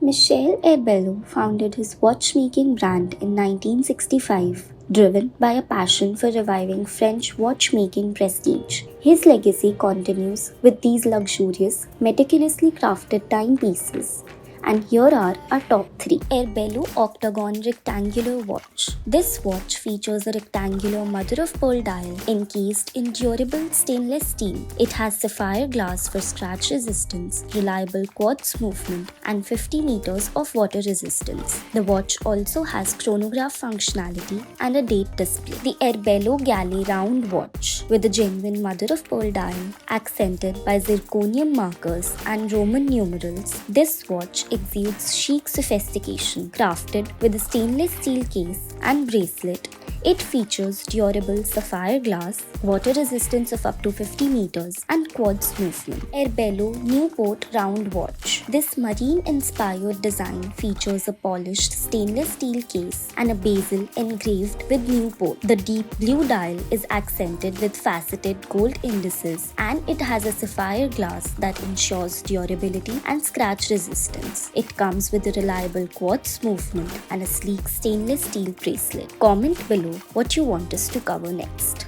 Michel Herbelin founded his watchmaking brand in 1965, driven by a passion for reviving French watchmaking prestige. His legacy continues with these luxurious, meticulously crafted timepieces. And here are our top 3. Herbelin Octagone Rectangular Watch. This watch features a rectangular mother-of-pearl dial encased in durable stainless steel. It has sapphire glass for scratch resistance, reliable quartz movement, and 50 meters of water resistance. The watch also has chronograph functionality and a date display. The Herbelin Galet Round Watch, with a genuine mother-of-pearl dial accented by zirconium markers and Roman numerals. This watch exudes chic sophistication, crafted with a stainless steel case and bracelet. It features durable sapphire glass, water resistance of up to 50 meters, and quartz movement. Herbelin Newport Round Watch. This marine-inspired design features a polished stainless steel case and a bezel engraved with Newport. The deep blue dial is accented with faceted gold indices, and it has a sapphire glass that ensures durability and scratch resistance. It comes with a reliable quartz movement and a sleek stainless steel bracelet. Comment below what you want us to cover next.